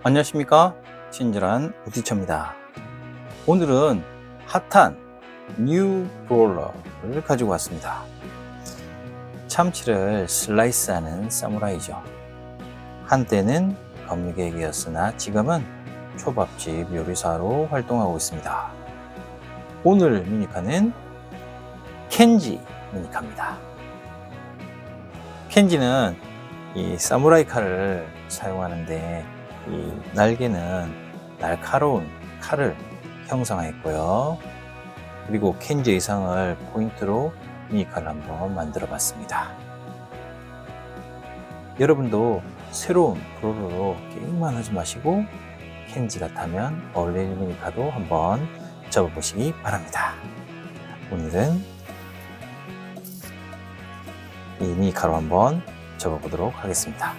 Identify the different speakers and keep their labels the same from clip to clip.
Speaker 1: 안녕하십니까? 친절한 우티처입니다. 오늘은 핫한 뉴 브롤러를 가지고 왔습니다. 참치를 슬라이스하는 사무라이죠. 한때는 검객이었으나 지금은 초밥집 요리사로 활동하고 있습니다. 오늘 미니카는 켄지 미니카입니다. 켄지는 이 사무라이 칼을 사용하는데 이 날개는 날카로운 칼을 형성했고요. 그리고 켄지 의상을 포인트로 미니카를 한번 만들어 봤습니다. 여러분도 새로운 브롤러로 게임만 하지 마시고 켄지가 타면 어울리는 미니카도 한번 접어보시기 바랍니다. 오늘은 이 미니카로 한번 접어보도록 하겠습니다.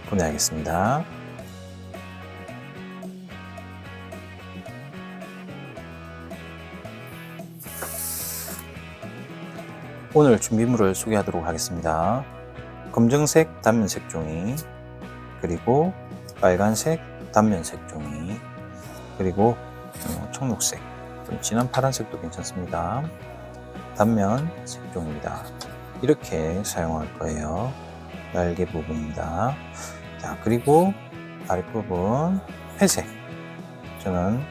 Speaker 1: 보내야겠습니다. 오늘 준비물을 소개하도록 하겠습니다. 검정색 단면색 종이, 그리고 빨간색 단면색 종이, 그리고 청록색, 좀 진한 파란색도 괜찮습니다. 단면색 종입니다. 이렇게 사용할 거예요. 날개 부분입니다. 자, 그리고 아랫부분 회색. 저는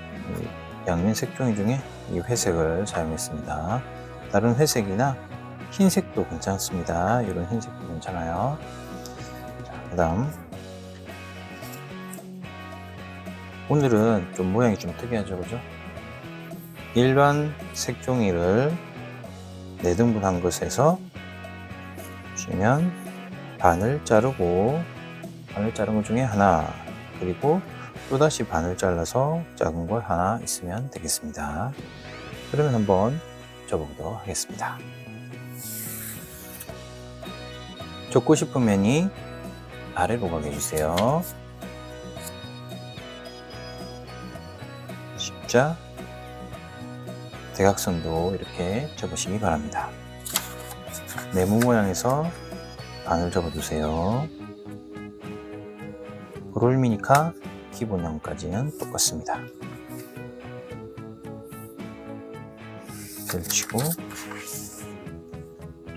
Speaker 1: 양면색 종이 중에 이 회색을 사용했습니다. 다른 회색이나 흰색도 괜찮습니다. 이런 흰색도 괜찮아요. 자, 그 다음 오늘은 좀 모양이 좀 특이하죠, 그죠? 일반 색종이를 4등분한 것에서 보시면 반을 자르고, 반을 자른 것 중에 하나, 그리고 또다시 반을 잘라서 작은 걸 하나 있으면 되겠습니다. 그러면 한번 접어보도록 하겠습니다. 접고 싶은 면이 아래로 가게 해주세요. 십자, 대각선도 이렇게 접으시기 바랍니다. 네모 모양에서 반을 접어주세요. 브롤 미니카 기본형까지는 똑같습니다. 걸치고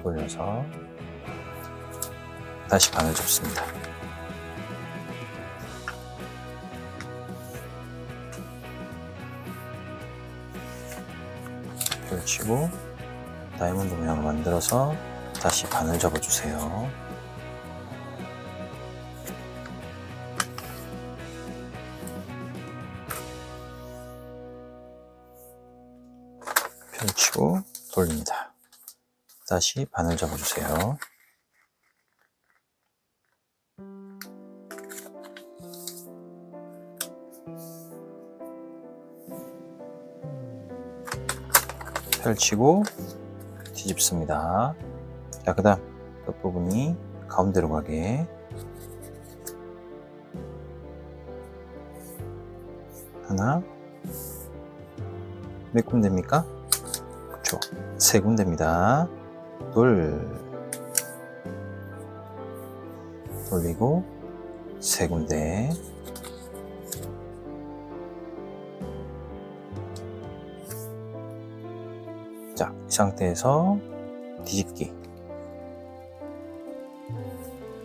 Speaker 1: 돌려서 다시 반을 접습니다. 걸치고 다이아몬드 모양을 만들어서 다시 반을 접어주세요. 펼치고 돌립니다. 다시 반을 접어주세요. 펼치고 뒤집습니다. 자, 그 다음 끝부분이 가운데로 가게 하나, 몇 군데입니까? 그렇죠, 3군데입니다. 돌리고 3군데, 자, 이 상태에서 뒤집기,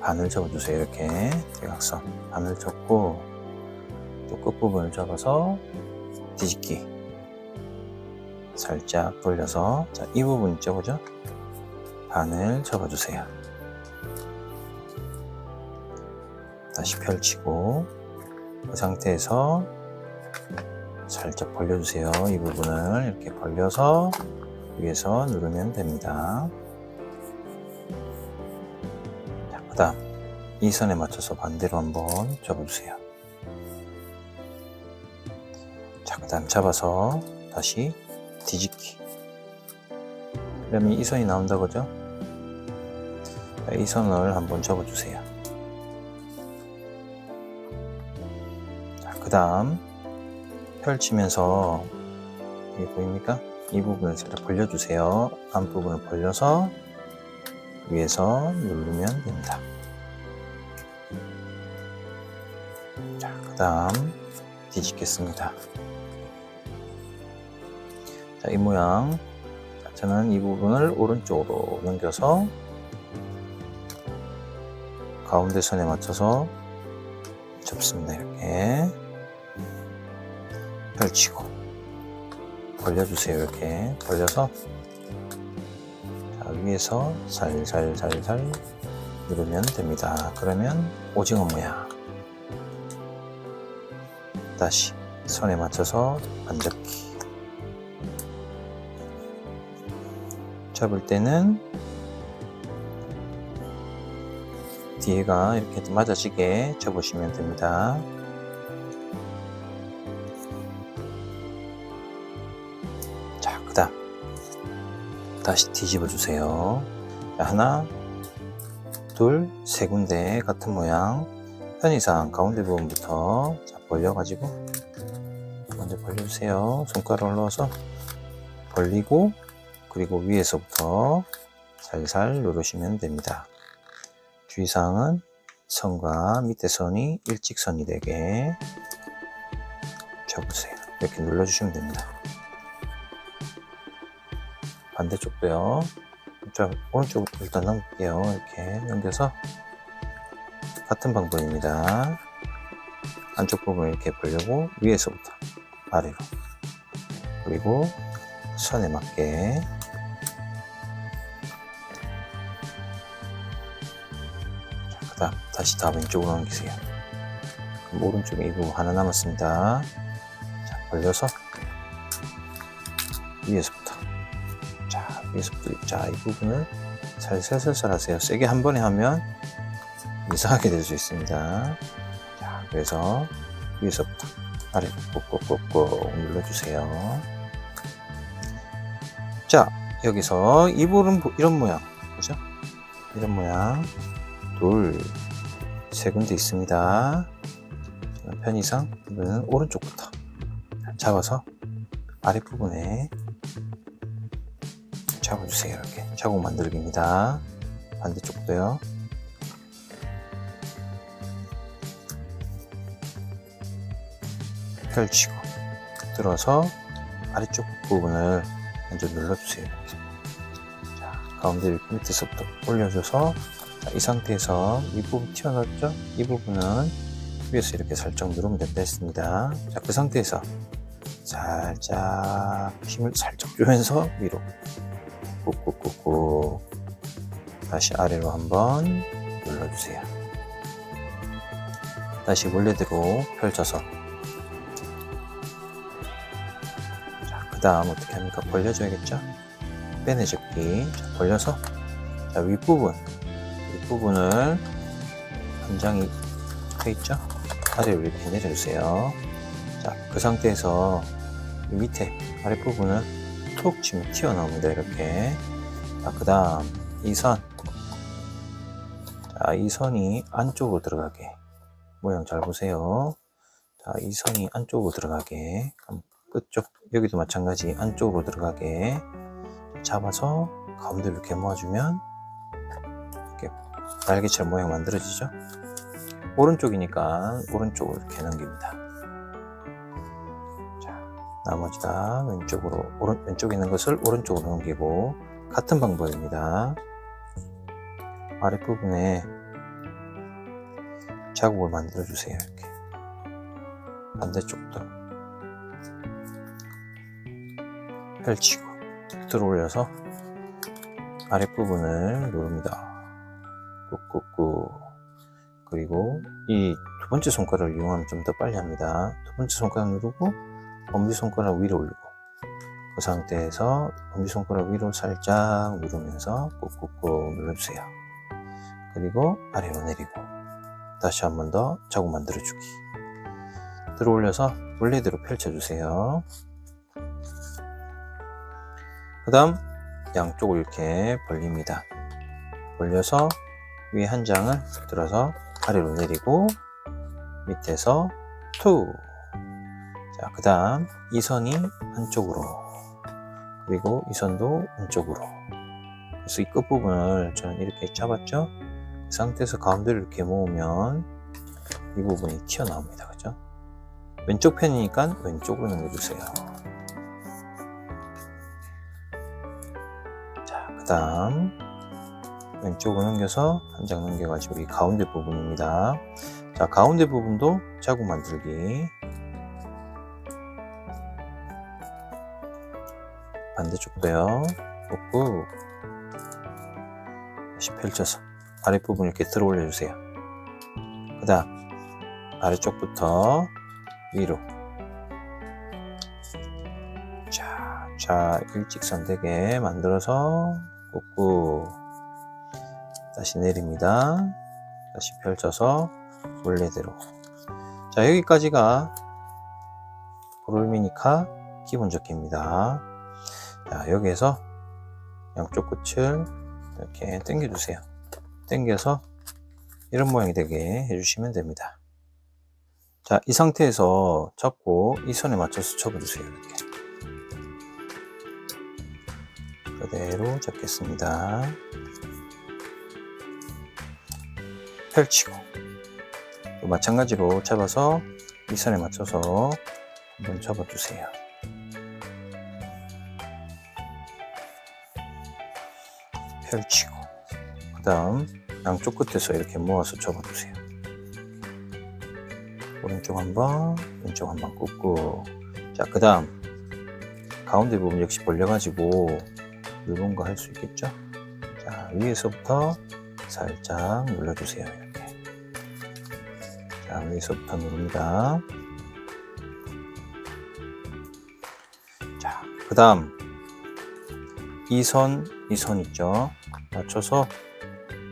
Speaker 1: 반을 접어주세요. 이렇게 대각선 반을 접고 또 끝부분을 접어서 뒤집기, 살짝 돌려서, 자, 이 부분 있죠, 그죠? 반을 접어주세요. 다시 펼치고 그 상태에서 살짝 벌려주세요. 이 부분을 이렇게 벌려서 위에서 누르면 됩니다. 자, 그 다음 이 선에 맞춰서 반대로 한번 접어주세요. 자, 그 다음 잡아서 다시 뒤집기. 그러면 이 선이 나온다, 그죠? 자, 이 선을 한번 접어주세요. 자, 그 다음 펼치면서, 이게 보입니까? 이 부분을 살짝 벌려주세요. 앞부분을 벌려서 위에서 누르면 됩니다. 자, 그 다음 뒤집겠습니다. 자, 이 모양. 자, 저는 이 부분을 오른쪽으로 넘겨서 가운데 선에 맞춰서 접습니다. 이렇게 펼치고 벌려주세요. 이렇게 벌려서 자, 위에서 살살살살 누르면 됩니다. 그러면 오징어 모양. 다시 선에 맞춰서 반접기. 접을 때는 뒤에가 이렇게 맞아지게 접으시면 됩니다. 자, 그 다음 다시 뒤집어 주세요. 하나, 둘, 세 군데 같은 모양. 편의상 가운데 부분부터 자, 벌려가지고 먼저 벌려주세요. 손가락을 넣어서 벌리고, 그리고 위에서부터 살살 누르시면 됩니다. 주의사항은 선과 밑에 선이 일직선이 되게 접으세요. 이렇게 눌러주시면 됩니다. 반대쪽도요. 자, 오른쪽 일단 넘길게요. 이렇게 넘겨서 같은 방법입니다. 안쪽 부분을 이렇게 벌려고 위에서부터 아래로, 그리고 선에 맞게 그 다음 다시 다 왼쪽으로 넘기세요. 그럼 오른쪽에 이 부분 하나 남았습니다. 자, 벌려서 위에서부터 자, 이 부분을 살살살살 하세요. 세게 한 번에 하면 이상하게 될 수 있습니다. 자, 그래서 위에서부터 아래로 꾹꾹꾹꾹 눌러주세요. 자, 여기서 이 부분 이런 모양, 그죠? 이런 모양 둘, 세 군데 있습니다. 편의상 이거는 오른쪽부터 잡아서 아랫부분에 잡아주세요. 이렇게 자국 만들기입니다. 반대쪽도요. 펼치고 들어서 아래쪽 부분을 먼저 눌러주세요. 자, 가운데 이렇게 밑에서부터 올려줘서 자, 이 상태에서 이 부분 튀어나왔죠? 이 부분은 위에서 이렇게 살짝 누르면 된다 했습니다. 자, 그 상태에서 살짝 힘을 살짝 주면서 위로 꾹꾹꾹꾹 다시 아래로 한번 눌러주세요. 다시 원래대로 펼쳐서 자, 그 다음 어떻게 합니까? 벌려줘야겠죠? 빼내접기. 자, 벌려서 자, 윗부분을 한 장이 펴있죠? 아래로 이렇게 내려주세요. 자, 그 상태에서 이 밑에 아랫부분을 툭 치면 튀어나옵니다. 이렇게. 자, 그 다음 이 선. 자, 이 선이 안쪽으로 들어가게. 모양 잘 보세요. 자, 이 선이 안쪽으로 들어가게. 끝쪽, 여기도 마찬가지 안쪽으로 들어가게 잡아서 가운데로 이렇게 모아주면 이렇게 날개처럼 모양 만들어지죠? 오른쪽이니까 오른쪽으로 이렇게 넘깁니다. 자, 나머지 다 왼쪽으로, 왼쪽에 있는 것을 오른쪽으로 넘기고 같은 방법입니다. 아랫부분에 자국을 만들어주세요. 이렇게. 반대쪽도 펼치고 들어 올려서 아랫부분을 누릅니다. 꾹꾹꾹. 그리고 이 두 번째 손가락을 이용하면 좀 더 빨리 합니다. 두 번째 손가락 누르고 엄지손가락 위로 올리고 그 상태에서 엄지손가락 위로 살짝 누르면서 꾹꾹꾹 눌러주세요. 그리고 아래로 내리고 다시 한 번 더 자국 만들어주기. 들어 올려서 원래대로 펼쳐주세요. 그 다음 양쪽을 이렇게 벌립니다. 벌려서 위에 한 장을 들어서 아래로 내리고 밑에서 툭. 자, 그 다음 이 선이 안쪽으로 그리고 이 선도 안쪽으로. 그래서 이 끝부분을 저는 이렇게 잡았죠. 그 상태에서 가운데를 이렇게 모으면 이 부분이 튀어나옵니다. 그죠? 왼쪽 편이니까 왼쪽으로 넘겨주세요. 자, 그 다음 왼쪽으로 넘겨서 한 장 넘겨가지고 이 가운데 부분입니다. 자, 가운데 부분도 자국 만들기. 반대쪽도요. 꾹꾹. 다시 펼쳐서 아랫부분 이렇게 들어 올려주세요. 그 다음 아래쪽부터 위로. 자, 일직선 되게 만들어서 꾹꾹. 다시 내립니다. 다시 펼쳐서 원래대로. 자, 여기까지가 보롤미니카 기본 접기입니다. 자, 여기에서 양쪽 끝을 이렇게 당겨주세요. 당겨서 이런 모양이 되게 해주시면 됩니다. 자, 이 상태에서 잡고 이 선에 맞춰서 접어주세요. 이렇게 그대로 잡겠습니다. 펼치고 또 마찬가지로 잡아서 이 선에 맞춰서 한번 접어주세요. 펼치고 그 다음 양쪽 끝에서 이렇게 모아서 접어주세요. 오른쪽 한번, 왼쪽 한번 꾹꾹. 자, 그 다음 가운데 부분 역시 벌려가지고 넓은 거 할 수 있겠죠? 자, 위에서부터 살짝 눌러주세요. 이렇게. 자, 위에서부터 누릅니다. 자, 그 다음 이 선 있죠? 맞춰서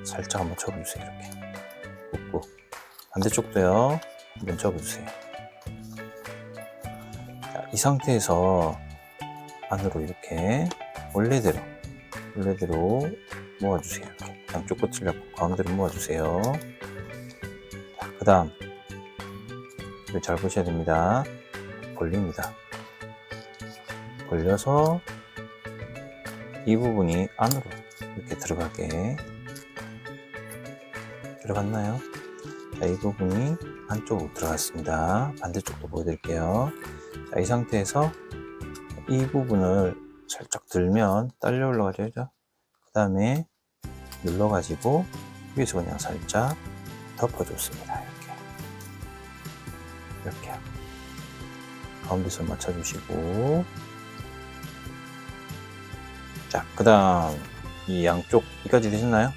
Speaker 1: 살짝 한번 접어주세요. 이렇게 꾹꾹. 반대쪽도요. 한번 접어주세요. 자, 이 상태에서 안으로 이렇게 원래대로 모아주세요. 이렇게. 양쪽 끝을 잡고 가운데로 모아주세요. 자, 그 다음 이걸 잘 보셔야 됩니다. 벌립니다. 벌려서 이 부분이 안으로 이렇게 들어가게. 들어갔나요? 자, 이 부분이 안쪽으로 들어갔습니다. 반대쪽도 보여드릴게요. 자, 이 상태에서 이 부분을 살짝 들면 딸려 올라가죠. 그 다음에 눌러가지고 위에서 그냥 살짝 덮어줬습니다. 이렇게 가운데서 맞춰주시고. 자, 그 다음 이 양쪽 이까지 되셨나요?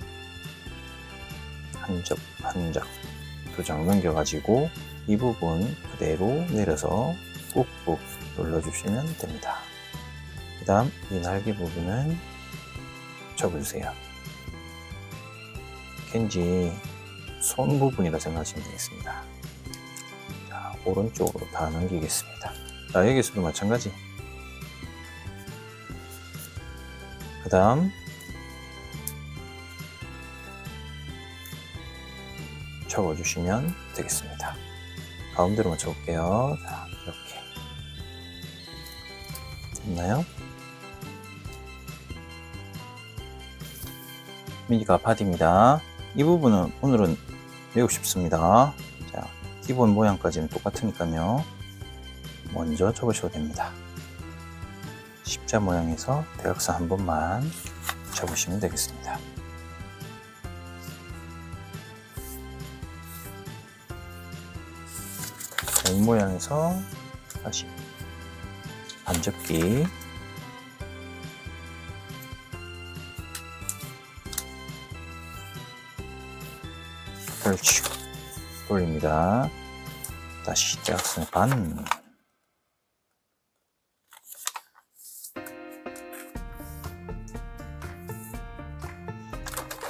Speaker 1: 한 장, 두 장 넘겨가지고 이 부분 그대로 내려서 꾹꾹 눌러주시면 됩니다. 그 다음 이 날개 부분은 접어주세요. 겐지 손 부분이라 생각하시면 되겠습니다. 자, 오른쪽으로 다 넘기겠습니다. 자, 여기서도 마찬가지. 그 다음 접어주시면 되겠습니다. 가운데로 맞춰볼게요. 자, 이렇게 됐나요? 미니가 바디입니다. 이 부분은 오늘은 외우고 싶습니다. 자, 기본 모양까지는 똑같으니까요. 먼저 접으셔도 됩니다. 십자 모양에서 대각선 한 번만 접으시면 되겠습니다. 자, 이 모양에서 다시 반접기. 펼치고 돌립니다. 다시 대각선의 반.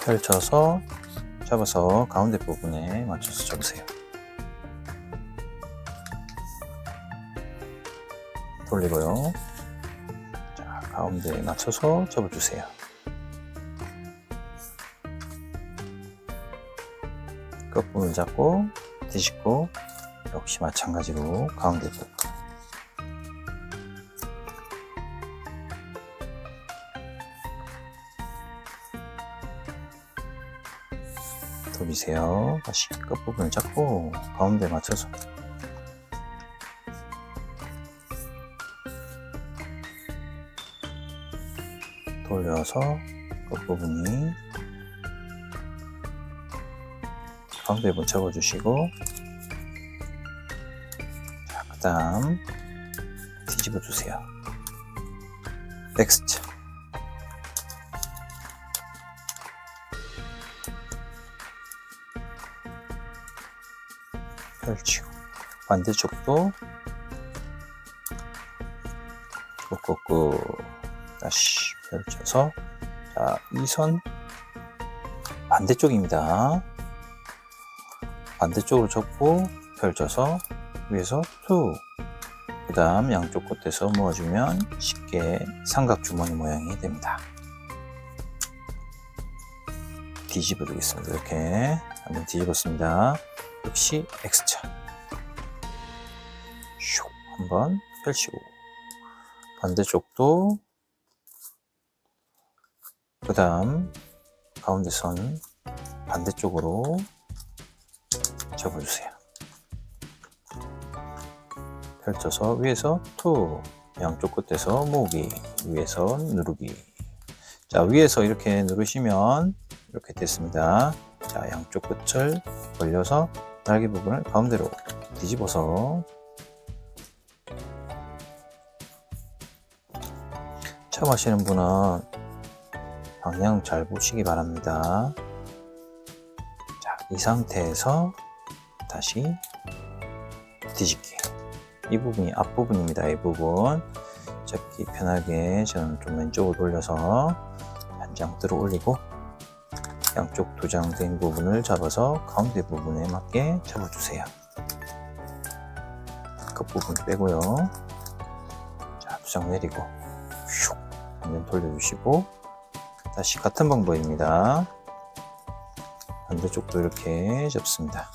Speaker 1: 펼쳐서 잡아서 가운데 부분에 맞춰서 접으세요. 돌리고요. 자, 가운데에 맞춰서 접어주세요. 끝부분을 잡고 뒤집고 역시 마찬가지로 가운데 부분. 돌리세요. 다시 끝부분을 잡고 가운데 맞춰서 돌려서 끝부분이 가운데 한번 잡아주시고, 자, 그 다음 뒤집어 주세요. 넥스트. 펼치고 반대쪽도 꾹꾹꾹 다시 펼쳐서, 자, 이 선 반대쪽입니다. 반대쪽으로 접고 펼쳐서 위에서 툭, 그 다음 양쪽 끝에서 모아주면 쉽게 삼각 주머니 모양이 됩니다. 뒤집어 주겠습니다. 이렇게 한번 뒤집었습니다. 역시 X자 슉 한번 펼치고, 반대쪽도 그 다음 가운데 선 반대쪽으로 접어주세요. 펼쳐서 위에서 툭, 양쪽 끝에서 모으기, 위에서 누르기. 자, 위에서 이렇게 누르시면 이렇게 됐습니다. 자, 양쪽 끝을 벌려서 날개 부분을 가운데로 뒤집어서, 처음 하시는 분은 방향 잘 보시기 바랍니다. 자, 이 상태에서 다시 뒤집기. 이 부분이 앞부분입니다. 이 부분 잡기 편하게 저는 좀 왼쪽으로 돌려서 한 장 들어 올리고, 양쪽 두 장 된 부분을 잡아서 가운데 부분에 맞게 접어주세요. 끝부분 빼고요. 자, 두 장 내리고 슉 한번 돌려주시고, 다시 같은 방법입니다. 반대쪽도 이렇게 접습니다.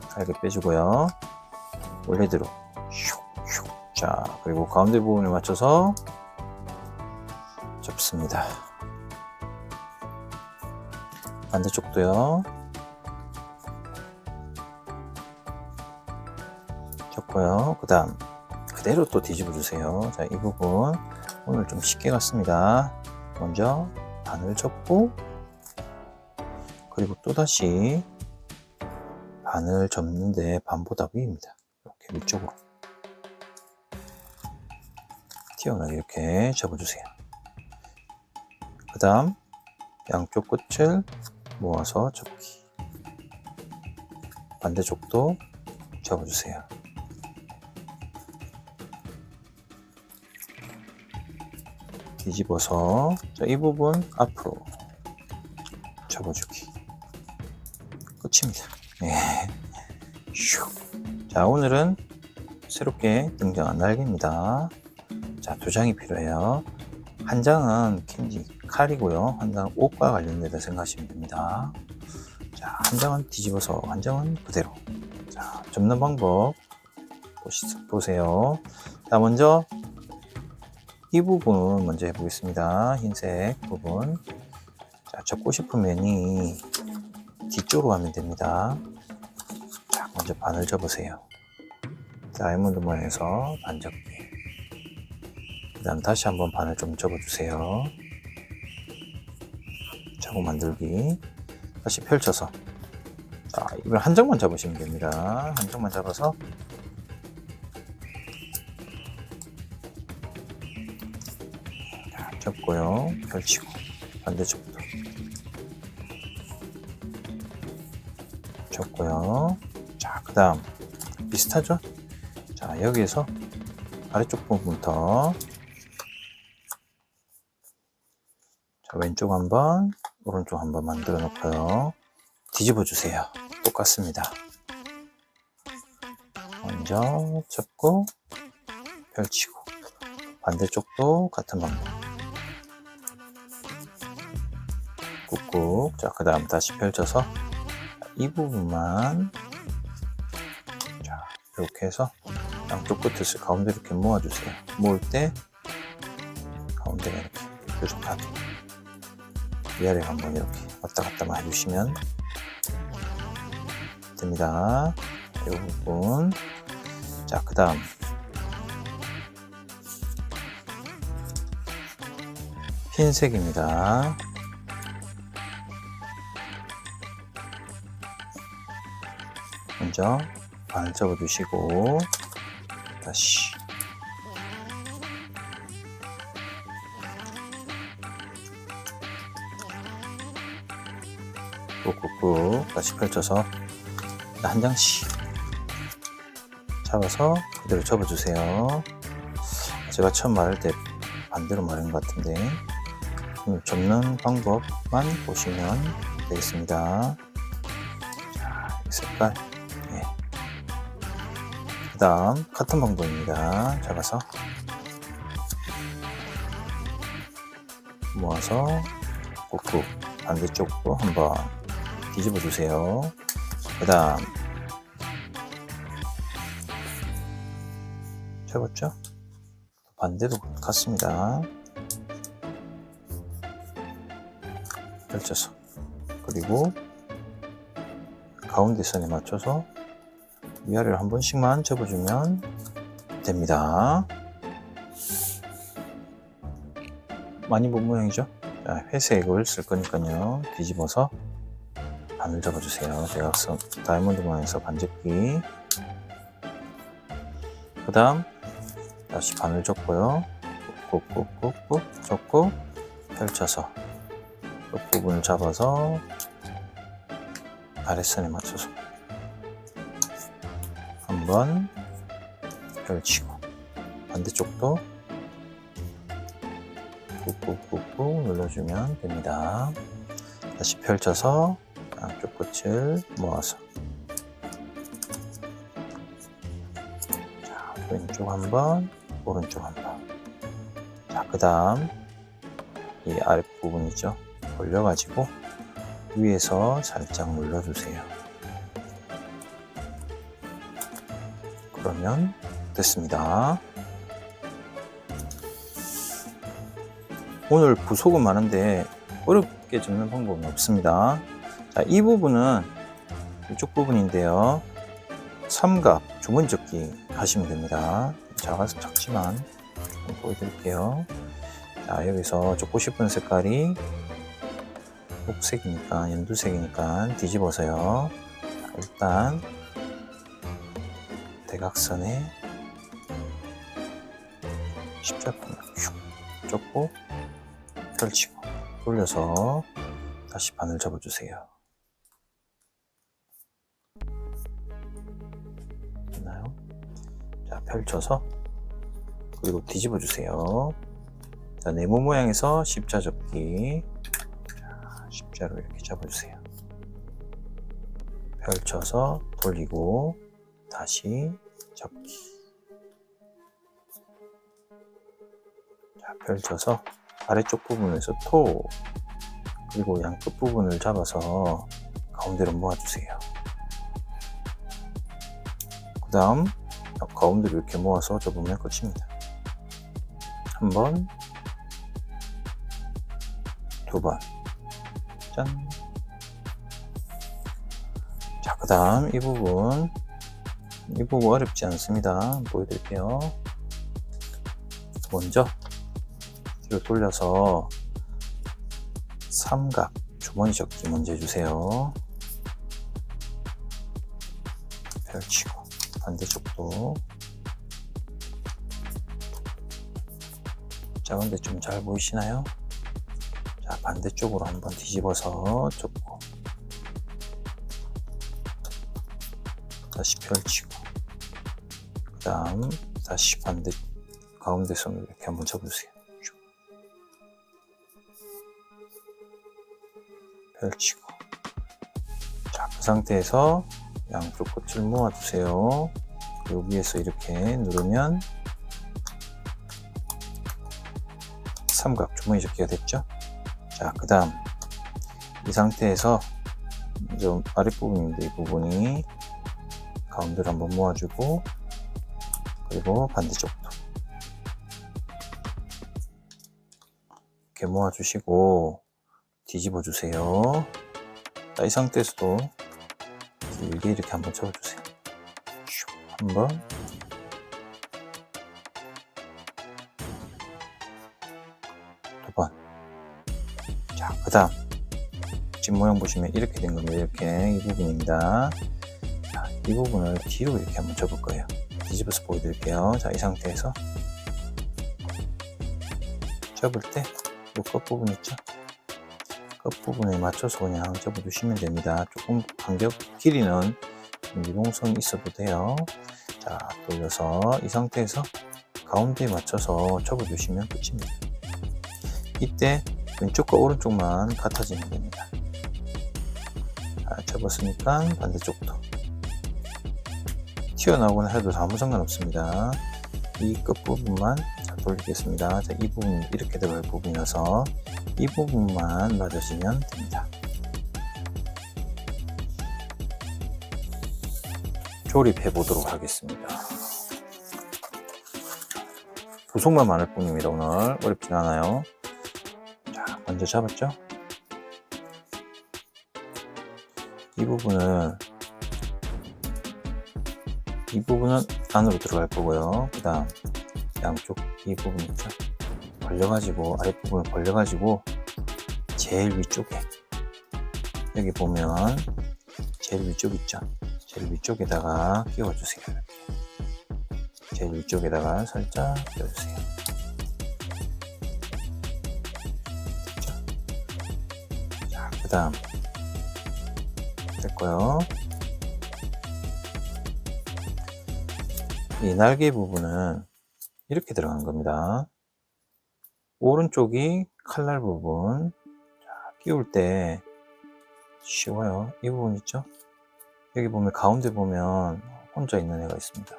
Speaker 1: 잘게 빼주고요. 원래대로 슉슉. 자, 그리고 가운데 부분을 맞춰서 접습니다. 반대쪽도요. 접고요. 그 다음 그대로 또 뒤집어 주세요. 자, 이 부분 오늘 좀 쉽게 갔습니다. 먼저 반을 접고, 그리고 또다시 반을 접는데 반보다 위입니다. 이렇게 위쪽으로 튀어나오게 이렇게 접어주세요. 그 다음 양쪽 끝을 모아서 접기. 반대쪽도 접어주세요. 뒤집어서, 자, 이 부분 앞으로 접어주기. 끝입니다. 네. 슉. 자, 오늘은 새롭게 등장한 날개입니다. 자, 두 장이 필요해요. 한 장은 캔디 칼이고요. 한 장은 옷과 관련되다 생각하시면 됩니다. 자, 한 장은 뒤집어서, 한 장은 그대로. 자, 접는 방법 보세요. 자, 먼저 이 부분 먼저 해보겠습니다. 흰색 부분. 자, 접고 싶은 면이 뒤쪽으로 가면 됩니다. 자, 먼저 반을 접으세요. 다이아몬드 모양에서 반 접기. 그 다음 다시 한번 반을 좀 접어주세요. 자국 만들기. 다시 펼쳐서, 자, 이걸 한 장만 잡으시면 됩니다. 한 장만 잡아서 접고요. 펼치고 반대쪽도 접고요. 자, 그 다음 비슷하죠? 자, 여기에서 아래쪽 부분부터, 자, 왼쪽 한번 오른쪽 한번 만들어 놓고요. 뒤집어 주세요. 똑같습니다. 먼저 접고 펼치고, 반대쪽도 같은 방법 꾹꾹. 자, 그 다음 다시 펼쳐서 이 부분만, 자, 이렇게 해서 양쪽 끝을 가운데 이렇게 모아주세요. 모을 때 가운데가 이렇게 뾰족하게 위아래 한번 이렇게 왔다 갔다만 해주시면 됩니다. 이 부분. 자, 그 다음 흰색입니다. 먼저 반을 접어주시고 다시 꾹꾹꾹 다시 펼쳐서 한 장씩 잡아서 그대로 접어주세요. 제가 처음 말할 때 반대로 말한 것 같은데 접는 방법만 보시면 되겠습니다. 자, 이 색깔. 네. 그 다음 같은 방법입니다. 잡아서 모아서 꾹꾹 반대쪽도 한번 뒤집어 주세요. 그 다음 접었죠? 반대도 같습니다. 펼쳐서 그리고 가운데 선에 맞춰서 위아래를 한 번씩만 접어주면 됩니다. 많이 본 모양이죠? 자, 회색을 쓸 거니까요. 뒤집어서 반을 접어주세요. 대각선 다이아몬드 모양에서 반접기. 그 다음 다시 반을 접고요. 꾹꾹꾹꾹 접고 펼쳐서 끝부분을 잡아서 아랫선에 맞춰서 한번 펼치고 반대쪽도 꾹꾹꾹꾹 눌러주면 됩니다. 다시 펼쳐서 양쪽 끝을 모아서 자, 왼쪽 한번 오른쪽 한번. 자, 그 다음 이 아랫부분이죠. 올려가지고 위에서 살짝 눌러주세요. 그러면 됐습니다. 오늘 부속은 많은데 어렵게 접는 방법은 없습니다. 자, 이 부분은 이쪽 부분인데요. 삼각 주머니 접기 하시면 됩니다. 작아서 작지만 보여드릴게요. 자, 여기서 접고 싶은 색깔이 녹색이니까 연두색이니까 뒤집어서요. 일단 대각선에 십자가를 슉 접고 펼치고 돌려서 다시 반을 접어주세요. 됐나요? 자, 펼쳐서 그리고 뒤집어 주세요. 자, 네모 모양에서 십자 접기. 자, 십자로 이렇게 잡아주세요. 펼쳐서 돌리고 다시 접기. 자, 펼쳐서 아래쪽 부분에서 토 그리고 양끝 부분을 잡아서 가운데로 모아주세요. 그 다음 가운데로 이렇게 모아서 접으면 끝입니다. 한 번, 두 번, 짠. 자, 그 다음 이 부분 어렵지 않습니다. 보여드릴게요. 먼저 뒤로 돌려서 삼각 주머니 접기 먼저 해주세요. 펼치고 반대쪽도. 자, 근데 좀 잘 보이시나요? 자, 반대쪽으로 한번 뒤집어서 접고 다시 펼치고 그 다음 다시 반대 가운데 손으로 이렇게 한번 접으세요. 펼치고 자, 그 상태에서 양쪽 끝을 모아주세요. 그리고 위에서 이렇게 누르면 삼각 주머니 접기가 됐죠. 자, 그 다음 이 상태에서 좀 아랫부분인데 이 부분이 가운데로 한번 모아주고 그리고 반대쪽도 이렇게 모아주시고 뒤집어 주세요. 자, 이 상태에서도 길게 이렇게 한번 접어주세요. 한번, 두 번. 자, 그 다음 집 모양 보시면 이렇게 된 겁니다. 이렇게 이 부분입니다. 자, 이 부분을 뒤로 이렇게 한번 접을 거예요. 뒤집어서 보여드릴게요. 자, 이 상태에서 접을 때 이 끝부분 있죠? 끝부분에 맞춰서 그냥 접어주시면 됩니다. 조금 간격 길이는 유동성이 있어도 돼요. 자, 돌려서 이 상태에서 가운데에 맞춰서 접어주시면 끝입니다. 이때 왼쪽과 오른쪽만 같아지면 됩니다. 자, 접었으니까 반대쪽도 튀어나오거나 해도 아무 상관없습니다. 이 끝부분만 돌리겠습니다. 자, 이 부분이 이렇게 들어갈 부분이라서 이 부분만 맞아주면 됩니다. 조립해 보도록 하겠습니다. 부속만 많을 뿐입니다. 오늘 어렵진 않아요. 자, 먼저 잡았죠? 이 부분은 안으로 들어갈 거고요. 그 다음 양쪽 이 부분 있죠? 벌려가지고 아랫부분을 벌려가지고 제일 위쪽에 여기 보면 제일 위쪽 있죠? 제일 위쪽에다가 끼워주세요. 이렇게. 제일 위쪽에다가 살짝 끼워주세요. 됐죠? 자, 그 다음 됐고요. 이 날개 부분은 이렇게 들어간 겁니다. 오른쪽이 칼날 부분. 자, 끼울 때 쉬워요. 이 부분 있죠? 여기 보면 가운데 보면 혼자 있는 애가 있습니다.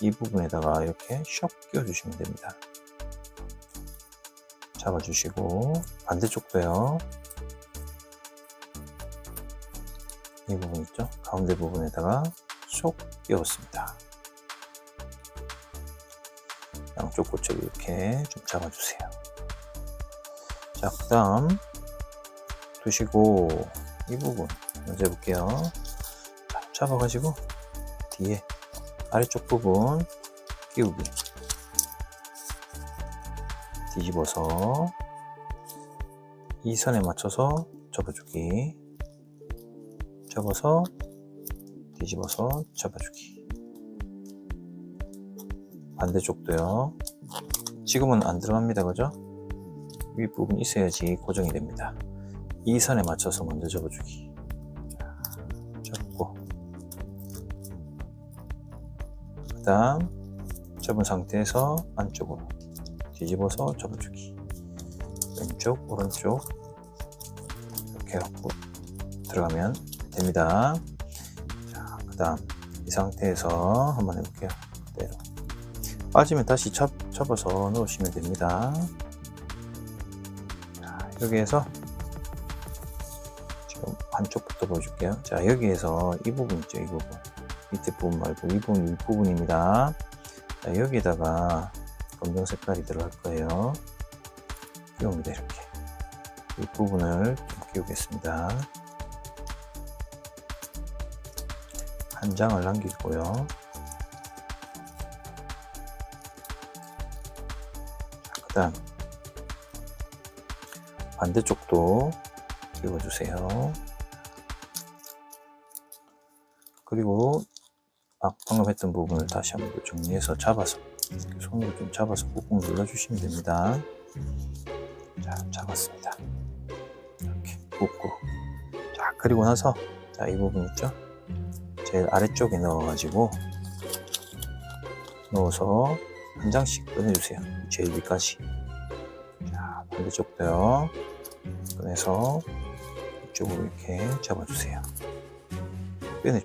Speaker 1: 이 부분에다가 이렇게 슉 끼워주시면 됩니다. 잡아주시고 반대쪽도요. 이 부분 있죠? 가운데 부분에다가 쏙 끼웠습니다. 양쪽 끝을 이렇게 좀 잡아주세요. 자, 그 다음 두시고 이 부분 먼저 해볼게요. 자, 잡아가지고 뒤에 아래쪽 부분 끼우기 뒤집어서 이 선에 맞춰서 접어주기 접어서 뒤집어서 접어주기 반대쪽도요. 지금은 안 들어갑니다. 그죠? 윗부분이 있어야지 고정이 됩니다. 이 선에 맞춰서 먼저 접어주기. 접고 그 다음 접은 상태에서 안쪽으로 뒤집어서 접어주기. 왼쪽 오른쪽 이렇게 갖고 들어가면 됩니다. 자, 그 다음 이 상태에서 한번 해볼게요. 그대로 빠지면 다시 접어서 넣으시면 됩니다. 자, 여기에서 지금 한쪽부터 보여줄게요. 자, 여기에서 이 부분 있죠? 이 부분 밑에 부분 말고 이 부분 윗부분입니다. 자, 여기다가 검정 색깔이 들어갈 거예요. 끼웁니다. 이렇게 윗부분을 좀 끼우겠습니다. 한 장을 남기고요. 그 다음 반대쪽도 끼워주세요. 그리고 방금 했던 부분을 다시 한번 정리해서 잡아서 손으로 좀 잡아서 꾹꾹 눌러주시면 됩니다. 자, 잡았습니다. 이렇게 꾹꾹. 자, 그리고 나서 자, 이 부분 있죠? 제일 아래쪽에 넣어가지고 넣어서 한 장씩 꺼내주세요. 제일 위까지. 자, 반대쪽도요. 꺼내서 이쪽으로 이렇게 잡아주세요.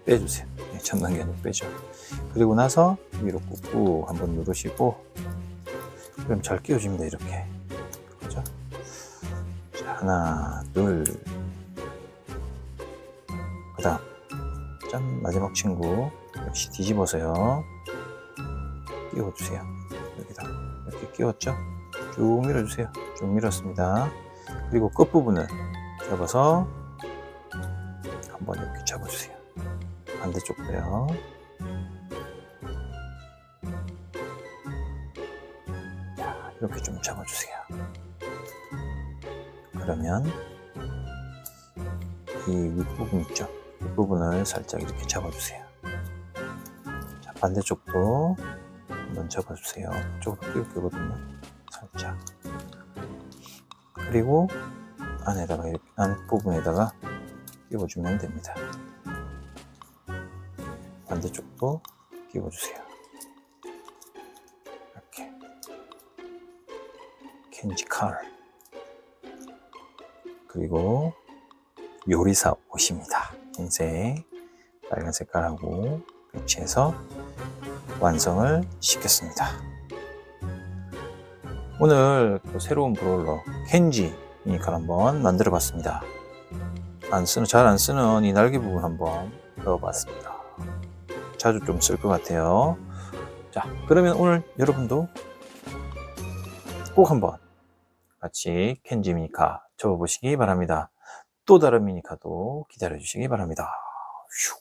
Speaker 1: 빼주세요. 네, 잡는 게 아니고 빼죠. 그리고 나서 위로 꾹꾹 한번 누르시고 그럼 잘 끼워줍니다. 이렇게. 그죠? 자, 하나, 둘. 그 다음 짠, 마지막 친구 역시 뒤집어서요. 끼워주세요. 여기다 이렇게 끼웠죠? 쭉 밀어주세요. 쭉 밀었습니다. 그리고 끝부분을 잡아서 한번 이렇게 잡아주세요. 반대쪽도요. 자, 이렇게 좀 잡아주세요. 그러면 이 윗부분 있죠? 윗부분을 살짝 이렇게 잡아주세요. 자, 반대쪽도 한번 잡아주세요. 이쪽으로 끼울게거든요. 살짝. 그리고 안에다가 이렇게 안 부분에다가 끼워주면 됩니다. 반대쪽도 끼워주세요. 이렇게 켄지 칼. 그리고 요리사 옷입니다. 흰색, 빨간 색깔하고 배치해서 완성을 시켰습니다. 오늘 또 새로운 브롤러 켄지 미니칼 한번 만들어 봤습니다. 잘 안 쓰는 이 날개 부분 한번 넣어봤습니다. 자주 좀 쓸 것 같아요. 자, 그러면 오늘 여러분도 꼭 한번 같이 켄지 미니카 접어보시기 바랍니다. 또 다른 미니카도 기다려 주시기 바랍니다. 휴.